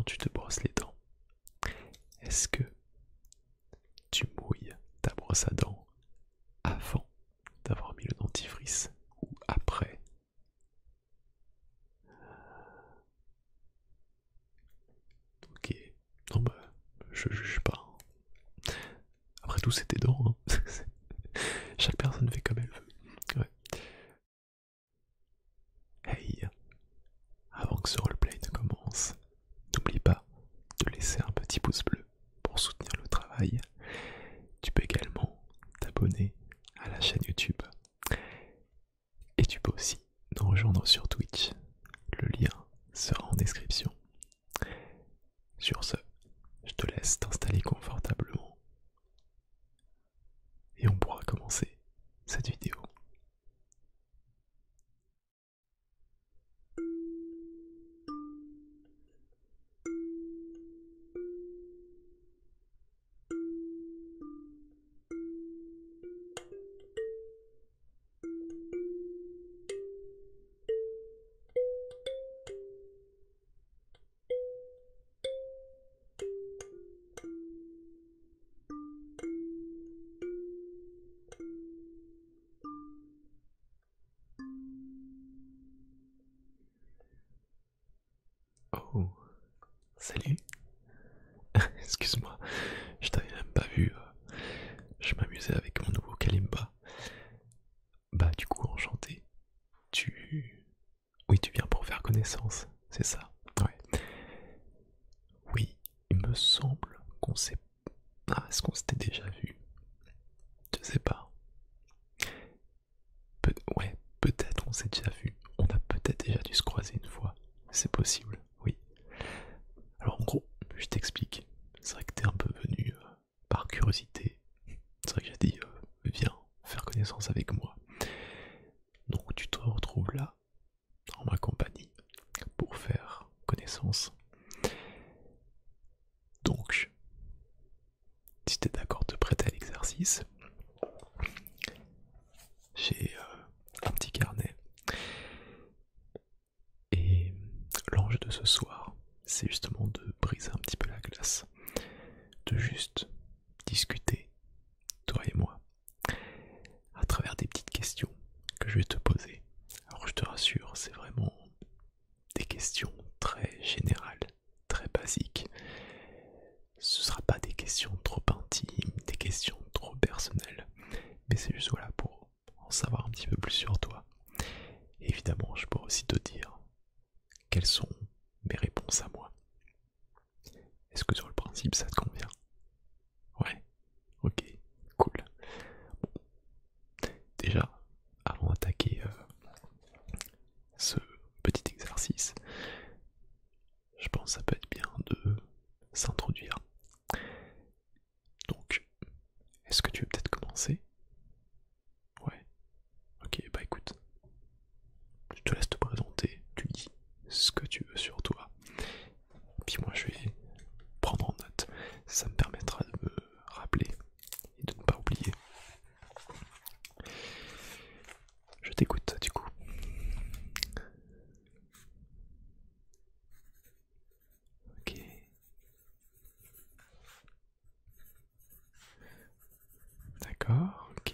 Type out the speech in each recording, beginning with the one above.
quand tu te brosses les dents, est-ce que tu mouilles ta brosse à dents avant d'avoir mis le dentifrice ou après? Ok, non bah, je juge pas, hein. Après tout, c'est tes dents, hein. Chaque personne fait comme elle veut. Ouais. Hey, avant que ce roleplay ne commence, n'oublie pas de laisser un petit pouce bleu pour soutenir le travail. Tu peux également t'abonner à la chaîne YouTube et tu peux aussi nous rejoindre sur Twitch. Le lien sera en description. Sur ce, je te laisse t'installer confortablement et on pourra commencer cette vidéo. Oh, salut. Excuse-moi, je t'avais même pas vu. Je m'amusais avec mon nouveau Kalimba. Bah du coup, enchanté. Tu... Oui, tu viens pour faire connaissance, c'est ça? Ouais. Oui, il me semble qu'on s'est... Ah, est-ce qu'on s'était déjà vu? Je sais pas. Ouais, peut-être on s'est déjà vu. On a peut-être déjà dû se croiser une fois. C'est possible, oui. Alors en gros, je t'explique. C'est vrai que t'es un peu venu par curiosité. C'est vrai que j'ai dit, viens faire connaissance avec moi. Donc tu te retrouves là, en ma compagnie, pour faire connaissance. Donc, si t'es d'accord de prêter à l'exercice, j'ai un petit carnet. Et l'enjeu de ce soir, c'est justement de briser un petit peu la glace. De juste discuter, toi et moi, à travers des petites questions que je vais te poser. Alors je te rassure, c'est vraiment des questions très générales, très basiques. Ce ne sera pas des questions trop intimes, des questions trop personnelles, mais c'est juste voilà pour en savoir un petit peu plus sur toi. Et évidemment, je pourrais aussi te dire quelles sont mes réponses à moi. Est-ce que sur le principe ça te convient? Ouais, ok, cool. Déjà, avant d'attaquer ce petit exercice, je pense que ça peut être bien de s'introduire. Donc, est-ce que tu veux peut-être commencer? Ouais, ok, bah écoute, je te laisse te présenter, tu dis ce que tu veux sur toi, puis moi je vais prendre en note, ça me permettra de me rappeler et de ne pas oublier. Je t'écoute du coup. Ok. D'accord, ok.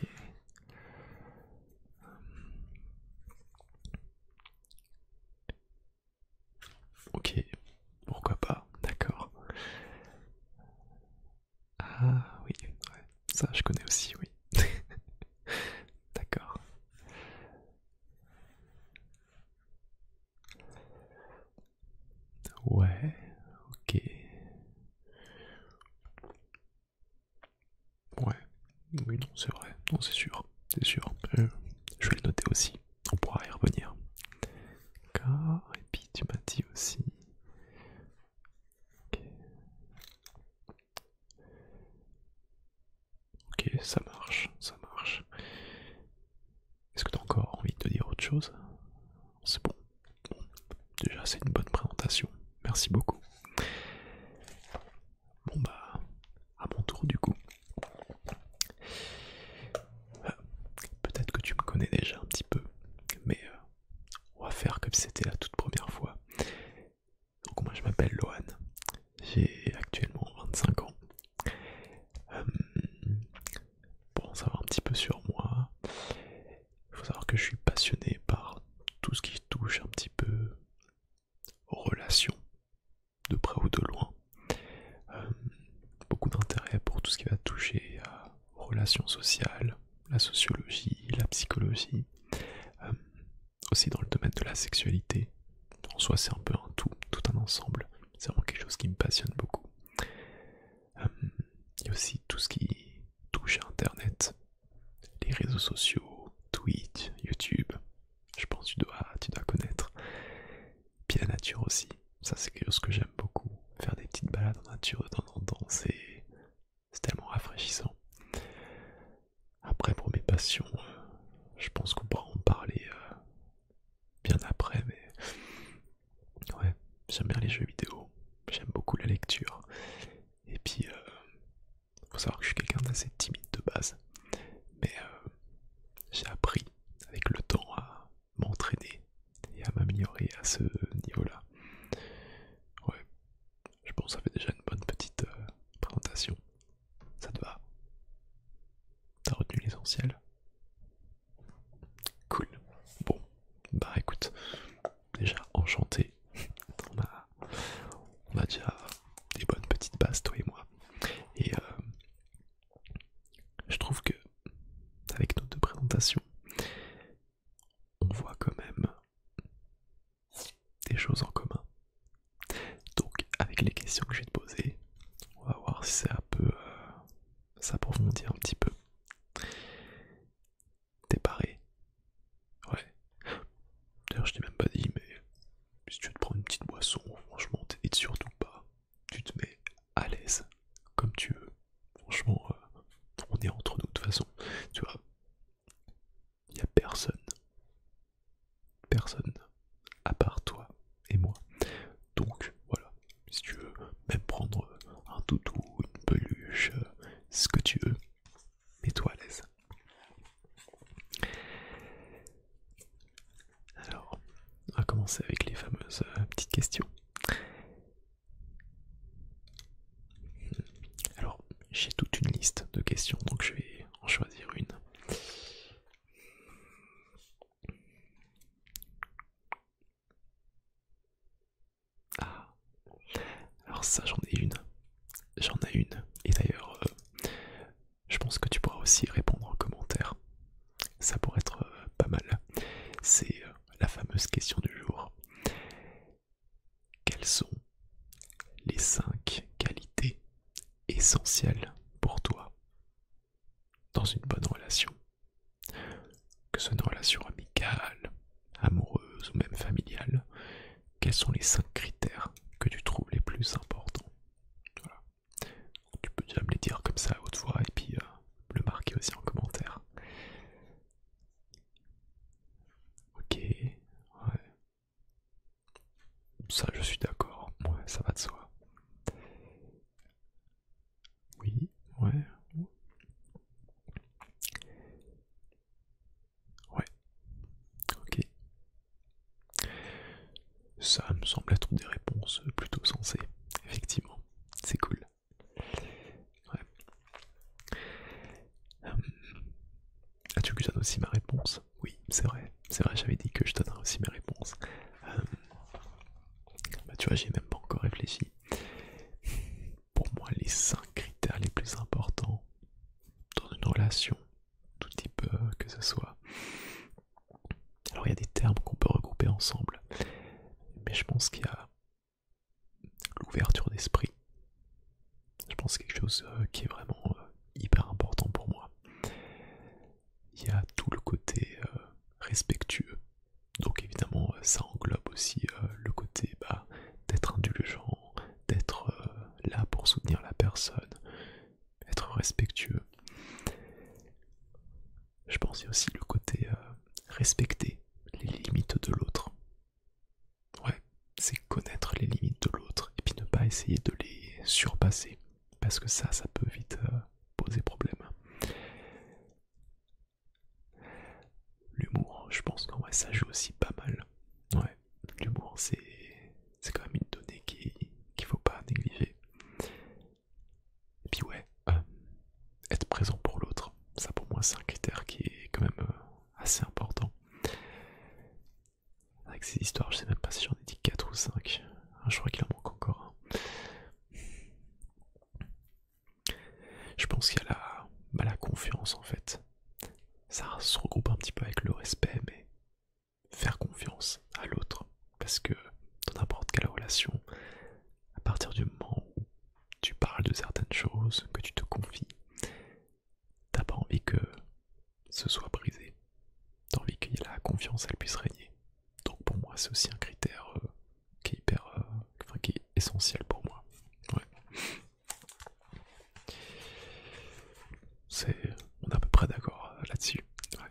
Ok, pourquoi pas, d'accord. Ah oui, ouais, ça je connais aussi, oui. D'accord. Ouais, ok. Ouais, oui, non, c'est vrai, non, c'est sûr, c'est sûr. Je vais le noter aussi, on pourra y revenir. D'accord, et puis tu m'as dit aussi. Ok, ok, ça marche, ça marche. Est-ce que tu as encore envie de dire autre chose? C'est bon. Bon, déjà, c'est une bonne présentation. Merci beaucoup. Bon, bah, à mon tour, du coup. Euh, Peut-être que tu me connais déjà un petit peu, mais on va faire comme si c'était la toute première fois. Donc, moi, je m'appelle Lohan. J'ai actuellement 25 ans. Euh, pour en savoir un petit peu sur moi, il faut savoir que je suis passionné par tout ce qui touche un petit peu aux relations, de près ou de loin. Euh, beaucoup d'intérêt pour tout ce qui va toucher aux relations sociales, la sociologie, la psychologie, euh, aussi dans le domaine de la sexualité. En soi, c'est un peu un tout un ensemble. C'est vraiment quelque chose qui me passionne beaucoup. Il y a aussi tout ce qui touche à Internet, les réseaux sociaux, Twitch, YouTube. Je pense que tu dois connaître. Puis la nature aussi. Ça, c'est quelque chose que j'aime beaucoup. Faire des petites balades en nature de temps en temps, c'est tellement rafraîchissant. Après, pour mes passions, je pense qu'on pourra en parler bien après, mais ouais, j'aime bien les jeux vidéo, j'aime beaucoup la lecture, et puis faut savoir que je suis quelqu'un d'assez timide de base, mais j'ai appris avec le temps à m'entraîner et à m'améliorer à ce niveau-là. Ouais, je pense que ça fait déjà une bonne petite présentation. Ça te va? T'as retenu l'essentiel? Cool. Bon, bah écoute, déjà enchanté. On a, on a déjà des bonnes petites bases, toi et moi. Et je trouve que avec nos deux présentations, on voit quand même des choses en commun. Donc avec les questions que je vais te poser, on va voir si ça peut s'approfondir un petit peu. T'es paré? Ouais. D'ailleurs je t'ai même pas dit, mais si tu veux te prendre une petite boisson, franchement t'hésites surtout pas. Tu te mets à l'aise, comme tu veux. Franchement, on est entre nous de toute façon. Tu vois, il n'y a personne à part toi et moi. Donc voilà, si tu veux même prendre un toutou, une peluche, ce que tu veux, mets-toi à l'aise. Alors, on va commencer avec les fameuses petites questions. Alors, j'ai toute une liste de questions, donc je vais en choisir une. Ah, alors ça j'en ai une. J'en ai une. Et d'ailleurs, je pense que tu pourras aussi répondre en commentaire. Ça pourrait être pas mal. C'est la fameuse question du jour. Quelles sont les 5 qualités essentielles pour toi dans une bonne relation? Que ce soit une relation amicale, amoureuse ou même familiale, quels sont les 5 critères que tu trouves les plus importants? Voilà. Tu peux déjà me les dire comme ça à haute voix et puis le marquer aussi en commentaire. Ok, ouais. Ça je suis d'accord, ouais, ça va de soi. Oui, ouais, ouais, ok. Ça me semble être des réponses plutôt sensées, effectivement, c'est cool. Ouais. As-tu que je donne aussi ma réponse? Oui, c'est vrai, j'avais dit que je donnerais aussi mes réponses. Euh, Bah tu vois, j'y ai même pas encore réfléchi. Pour moi, les 5 critères les plus importants dans une relation, tout type que ce soit. Alors il y a des termes qu'on peut regrouper ensemble, mais je pense qu'il y a l'ouverture d'esprit. Je pense que c'est quelque chose qui est vraiment hyper important pour moi. Il y a tout le côté respectueux. Donc évidemment ça englobe aussi le côté d'être indulgent, d'être là pour soutenir la personne, être respectueux. Je pense qu'il y a aussi le côté respecter les limites de l'autre. Ouais, c'est connaître les limites de l'autre et puis ne pas essayer de les surpasser. Parce que ça peut vite poser problème. L'humour, je pense qu'en vrai ça joue aussi pas mal. Ouais, l'humour c'est quand même une donnée qu'il faut pas négliger. crois qu'il en manque encore un. Je pense qu'il y a la confiance en fait. Ça se regroupe un petit peu avec le respect, mais faire confiance à l'autre. Parce que dans n'importe quelle relation, à partir du moment où tu parles de certaines choses, que tu te confies, t'as pas envie que ce soit brisé. T'as envie que la confiance elle puisse régner. Donc pour moi c'est aussi un critère qui est hyper, enfin, qui est essentiel pour moi. Ouais. On est à peu près d'accord là-dessus. Ouais.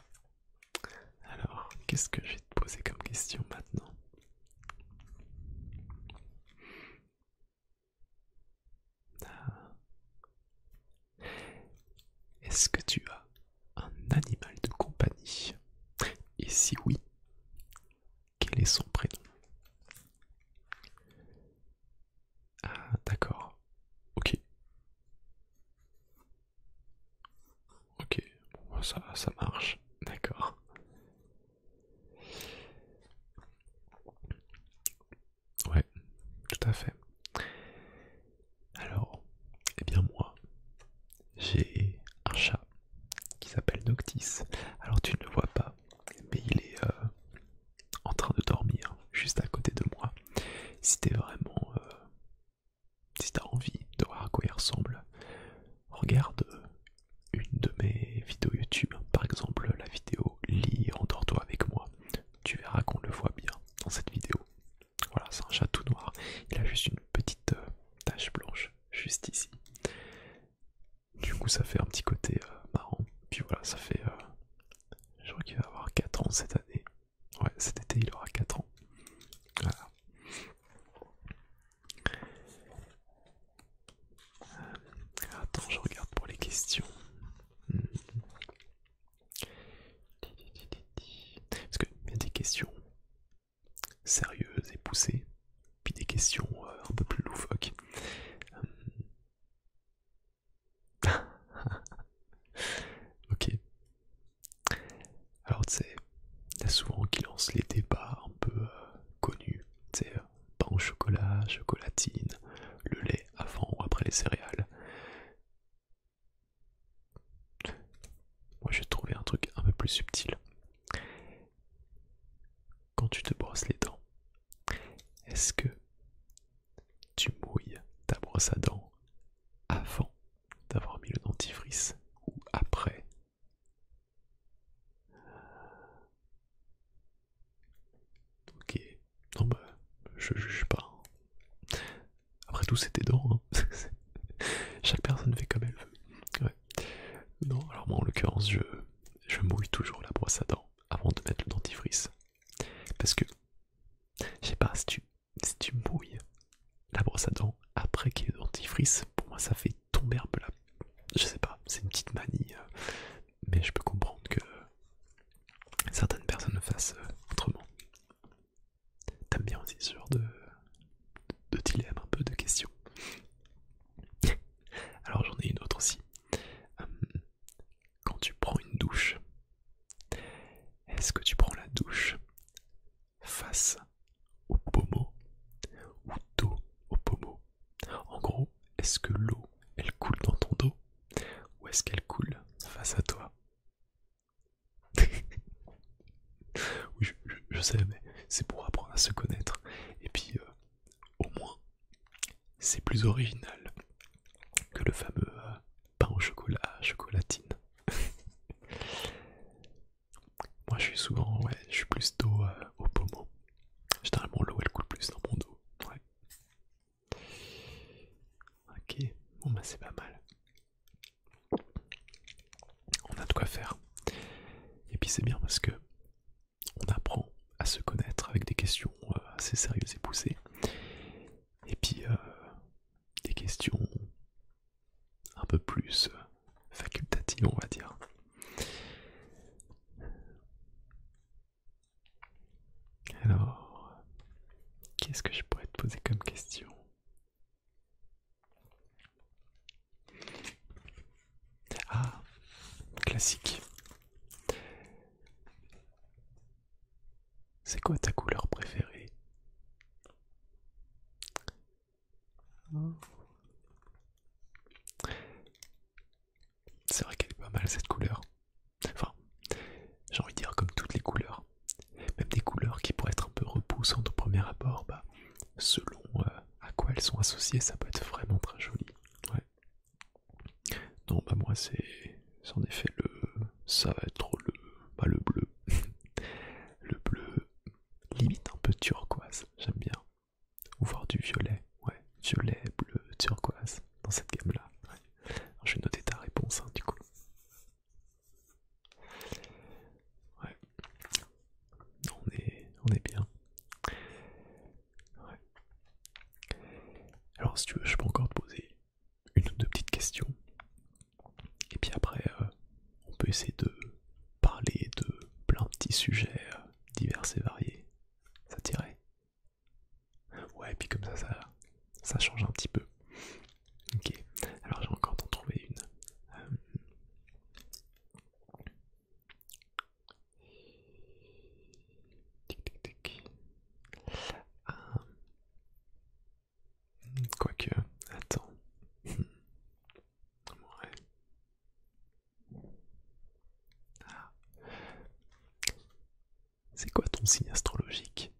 Alors, qu'est-ce que je vais te poser comme question maintenant? Est-ce que tu as un animal de compagnie? Et si oui, quel est son prénom? Ah, d'accord. Ok. Ok. Bon, ça marche. D'accord. Ouais, tout à fait. Alors, eh bien moi, j'ai un chat qui s'appelle Noctis. Alors tu ne le vois pas, mais il est en train de dormir juste à côté de moi. Si t'es vraiment, si t'as envie de voir à quoi il ressemble, regarde une de mes vidéos YouTube, par exemple la vidéo Lis, endors-toi avec moi. Tu verras qu'on le voit bien dans cette vidéo. Voilà, c'est un chat tout noir. Il a juste une petite tache blanche juste ici. Du coup, ça fait un petit côté marrant. Puis voilà, ça fait. Je crois qu'il va avoir 4 ans cette année. Ouais, cet été, il aura 4 ans. Voilà. Attends, je regarde pour les questions. Hmm. Parce qu'il y a des questions sérieuses et poussées, puis des questions un peu plus loufoques. Ok. Alors tu sais, il y a souvent qui lancent les débats un peu connus. Tu sais, pain au chocolat, chocolatine, le lait avant ou après les céréales. Moi j'ai trouvé un truc un peu plus subtil. Quand tu te brosses les dents, est-ce que tu mouilles ta brosse à dents avant d'avoir mis le dentifrice ou après? Ok, non bah, je juge pas. Après tout, c'est tes dents, hein. Chaque personne fait comme elle veut. Ouais. Non, alors moi en l'occurrence, je mouille toujours la brosse à dents avant de mettre le dentifrice. Parce que, je sais pas, si tu mouilles la brosse à dents après qu'il y ait le dentifrice, pour moi ça fait tomber un peu la. Je sais pas, c'est une petite manie, mais je peux comprendre que certaines personnes le fassent autrement. T'aimes bien aussi ce genre de dilemme, un peu de questions. Alors j'en ai une autre aussi. Euh, Quand tu prends une douche, est-ce que tu prends la douche face au pommeau ou dos au pommeau? En gros, est-ce que l'eau, elle coule dans ton dos ou est-ce qu'elle coule face à toi? Oui, je sais, mais c'est pour apprendre à se connaître. Et puis, au moins, c'est plus original que le fameux pain au chocolat, chocolatine. Moi, je suis souvent, ouais, je suis plus dos au pommeau. Généralement, l'eau, elle coule plus dans mon dos. Ouais. Ok, bon bah c'est pas mal. On a de quoi faire. Et puis c'est bien parce que on apprend à se connaître avec des questions assez sérieuses et poussées. Et puis des questions un peu plus facultatives, on va dire. Alors, qu'est-ce que je pourrais te poser comme question? Ah, classique. C'est quoi ta couleur préférée? C'est vrai qu'elle est pas mal cette couleur. Enfin, j'ai envie de dire comme toutes les couleurs. Même des couleurs qui pourraient être un peu repoussantes au premier abord, bah, selon à quoi elles sont associées, ça peut être vraiment très joli. Ouais. Non, bah moi c'est en effet ça va être le bleu. Le bleu, limite un peu turquoise, j'aime bien. Ou voir du violet, ouais, violet, bleu, turquoise, dans cette gamme-là. Ouais. Alors, je vais noter ta réponse, hein, du coup. Ouais, non, on est bien. Ouais. Alors, si tu veux, je peux encore te poser une ou deux petites questions. Et puis après, on peut essayer de parler de plein de petits sujets divers et variés. Ça t'irait? Ouais, et puis comme ça change un petit peu. Ok, alors j'ai encore t'en trouver une. Tic tic tic. Ah, quoique, attends. Ouais. Ah. C'est quoi ton signe astrologique?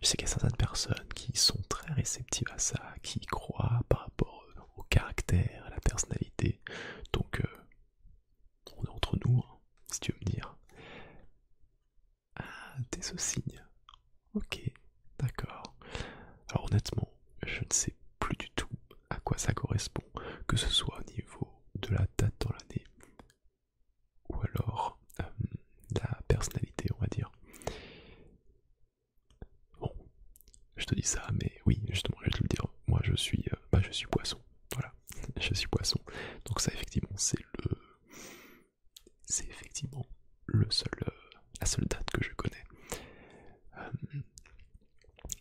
Je sais qu'il y a certaines personnes qui sont très réceptives à ça, qui y croient par rapport au caractère, à la personnalité. Donc, on est entre nous, hein, si tu veux me dire. Ah, t'es ce signe. Ok, d'accord. Alors honnêtement, je ne sais plus du tout à quoi ça correspond, que ce soit au niveau de la date dans l'année, ou alors la personnalité, on va dire. Bon, je te dis ça, mais oui, justement, je vais te le dire. Moi, je suis poisson. Voilà, je suis poisson. Donc ça, effectivement, c'est effectivement la seule date que je connais. Euh,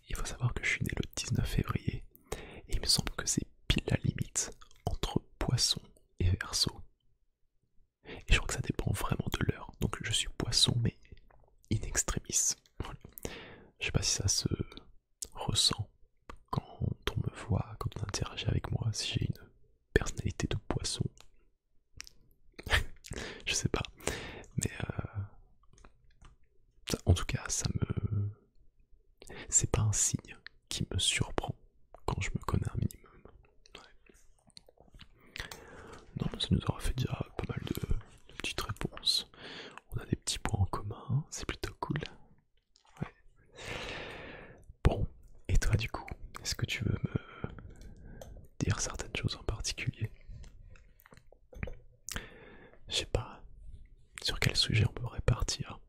il faut savoir que je suis né le 19 février, et il me semble que c'est pile la limite entre poisson et verseau. Et je crois que ça dépend vraiment de l'heure. Donc je suis poisson, mais in extremis. Voilà. Je sais pas si ça se ressent quand on me voit, quand on interagit avec moi, si j'ai une personnalité de poisson. Je sais pas. Mais en tout cas, c'est pas un signe qui me surprend quand je me connais un minimum. Ouais. Non, mais ça nous aura fait déjà pas mal de petites réponses. On a des petits points en commun, c'est plutôt cool. Ouais. Bon, et toi du coup, est-ce que tu veux me dire certaines choses en particulier? Je sais pas sur quel sujet on pourrait partir.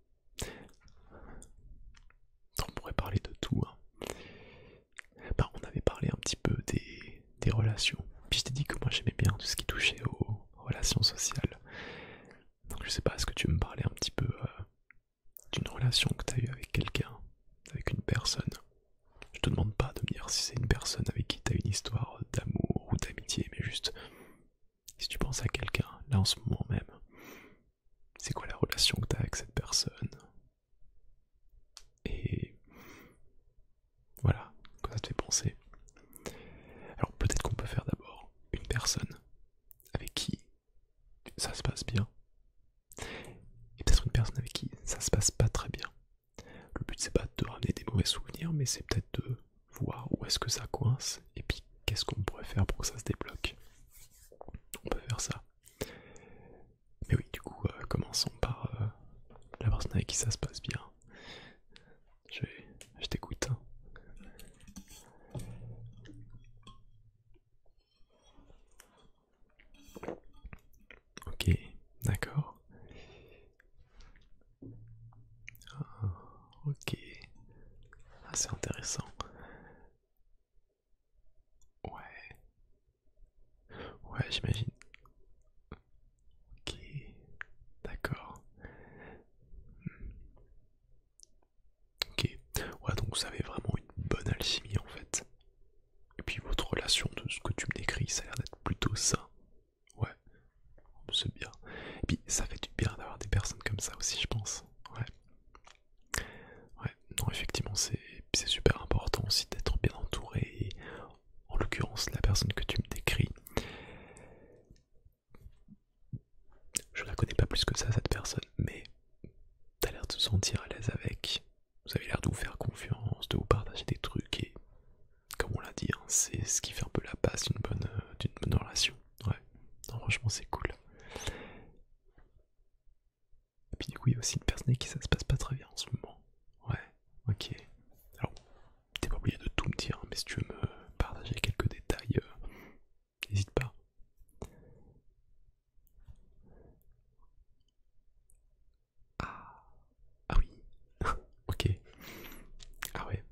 On pourrait parler de tout, hein. Bah, on avait parlé un petit peu des relations. Puis je t'ai dit que moi j'aimais bien tout ce qui touchait aux relations sociales. Donc je sais pas, est-ce que tu veux me parler un petit peu d'une relation que tu as eue avec quelqu'un, avec une personne? Je te demande pas de me dire si c'est une personne avec qui tu as une histoire d'amour ou d'amitié, mais juste si tu penses à quelqu'un, là en ce moment même, c'est quoi la relation que tu as avec cette personne? Et voilà, quoi ça te fait penser? Alors peut-être qu'on peut faire d'abord une personne avec qui ça se passe bien, et peut-être une personne avec qui ça se passe pas très bien. Le but c'est pas de te ramener des mauvais souvenirs, mais c'est peut-être de voir où est-ce que ça coince, et puis qu'est-ce qu'on pourrait faire pour que ça se débloque. On peut faire ça. Mais oui, du coup, commençons par la personne avec qui ça se passe bien. Je t'écoute, hein. Ok, d'accord. Ah, ok. Ah, c'est intéressant. Ouais, ouais, j'imagine. Ok, d'accord. Ok. Ouais, donc vous avez vraiment une bonne alchimie en fait. Et puis votre relation, de ce que tu me décris, ça a l'air d'être plutôt ça. Ouais, c'est bien. Et puis ça fait du bien d'avoir des personnes comme ça aussi, je pense. Ouais. Ouais, non, effectivement, c'est super important aussi d'être bien entouré. Et en l'occurrence, l'occurrence la personne que tu me décris, je la connais pas plus que ça cette personne, mais t'as l'air de te sentir à l'aise avec. Vous avez l'air de vous faire confiance, de vous partager des trucs et comme on l'a dit, hein, c'est ce qui fait un peu la base d'une bonne relation. Ouais, non, franchement c'est cool. Et puis du coup il y a aussi une personne avec qui ça se passe pas très bien en ce moment. Ouais, ok. Alors, t'es pas obligé de tout me dire, hein, mais si tu veux me partager quelques détails, n'hésite pas. Ah, ah oui, ok. Ah ouais,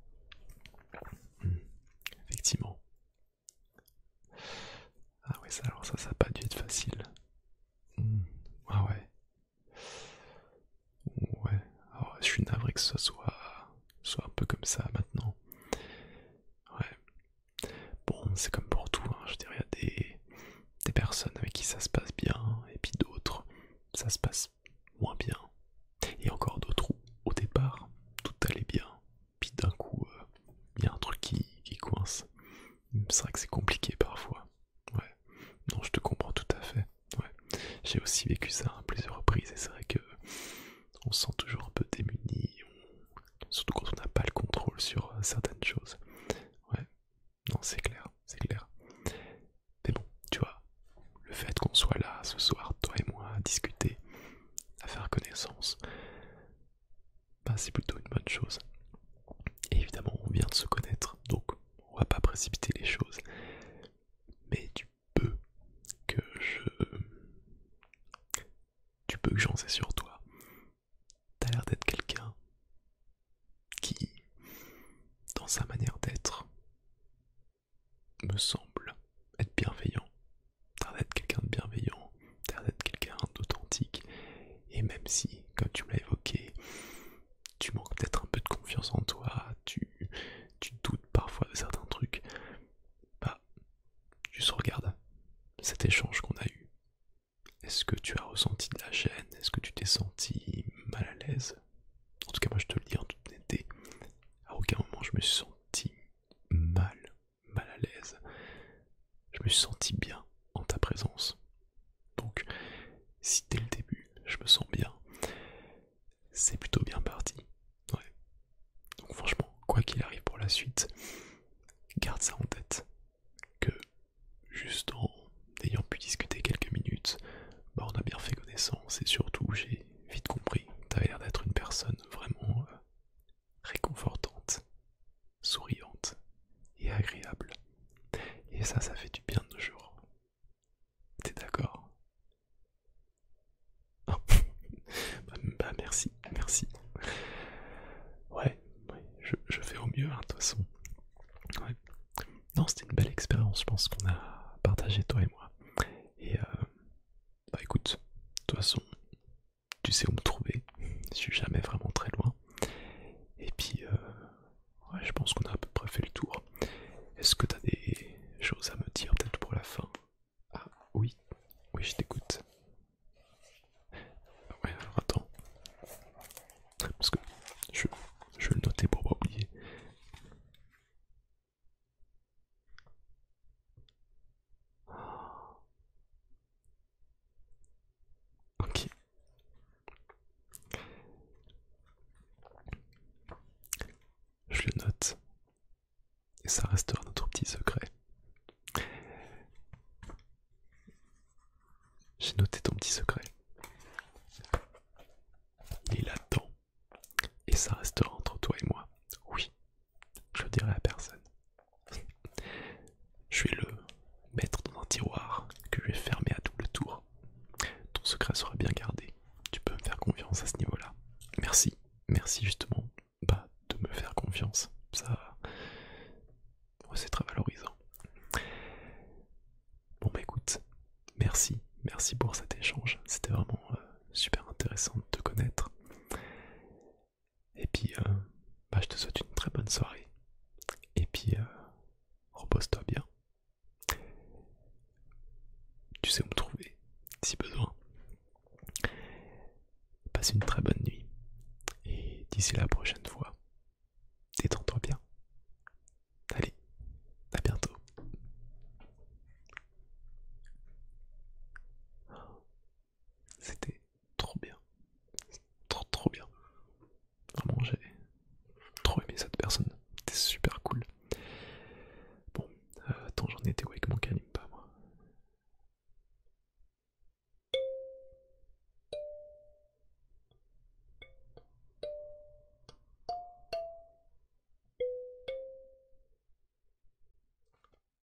hmm, effectivement. Ah ouais, ça alors ça a pas dû être facile. Hmm, ah ouais, ouais. Alors, je suis navré que ce soit un peu comme ça maintenant. Ouais. Bon, c'est comme pour tout, hein. Je dirais, il y a des personnes avec qui ça se passe bien, et puis d'autres, ça se passe moins bien. Et encore d'autres où, au départ, tout allait bien, puis d'un coup, il y a un truc qui coince. C'est vrai que c'est compliqué parfois. Ouais, non, je te comprends tout à fait. Ouais, j'ai aussi vécu ça à plusieurs reprises, et c'est vrai que on se sent toujours un peu démuni, surtout quand on n'a pas le contrôle sur certaines choses. Ouais, non, c'est clair, c'est clair. Mais bon, tu vois, le fait qu'on soit là ce soir, toi et moi, à discuter, à faire connaissance, bah c'est plutôt une bonne chose. Et évidemment, on vient de se connaître, donc on va pas précipiter les choses. Mais peux que je... tu peux que j'en sais sur toi. T'as l'air d'être quelqu'un qui, dans sa manière d'être, me semble être bienveillant. T'as l'air d'être quelqu'un de bienveillant, t'as l'air d'être quelqu'un d'authentique. Et même si, comme tu me l'as évoqué, tu manques peut-être un peu de confiance en toi, tu doutes parfois de certains trucs, bah, juste regarde cet échange qu'on a eu. Est-ce que tu as ressenti de la gêne? Est-ce que tu t'es senti mal à l'aise? En tout cas, moi je te le dis en toute honnêteté, à aucun moment je me suis senti mal à l'aise. Je me suis senti bien en ta présence. Donc, si dès le début je me sens bien, c'est plutôt bien parti. Ouais. Donc franchement, quoi qu'il arrive pour la suite, garde ça en tête. Que juste en ayant pu discuter quelques minutes, bah on a bien fait connaissance et surtout j'ai vite compris que t'avais l'air d'être une personne vraiment réconfortante, souriante et agréable. Et ça fait du bien de nos jours. T'es d'accord? Bah merci, merci. Ouais, ouais, je fais au mieux, hein, de toute façon. Ouais. Non, c'était une belle expérience, je pense qu'on a partagé toi et moi. Et bah écoute, de toute façon, tu sais où me trouver. Je suis jamais vraiment très loin. Et puis, ouais, je pense qu'on a à peu près fait le tour. Est-ce que t'as des choses à me dire peut-être pour la fin? Ah oui, oui, je t'écoute. Ouais, alors attends. Parce que je, je vais le noter pour pas oublier. Ok, je le note. Et ça restera notre petit secret. J'ai noté ton petit secret. Il est là-dedans. Et ça restera entre toi et moi. Oui, je le dirai à personne. Je vais le mettre dans un tiroir que je vais fermer à double tour. Ton secret sera bien gardé. Tu peux me faire confiance à ce niveau-là. Merci, merci justement bah, de me faire confiance. Ça, ouais, c'est très valorisant. Bon bah écoute, merci pour cet échange. C'était vraiment super intéressant de te connaître. Et puis, bah, je te souhaite une très bonne soirée. Et puis, repose-toi bien. Tu sais où me trouver.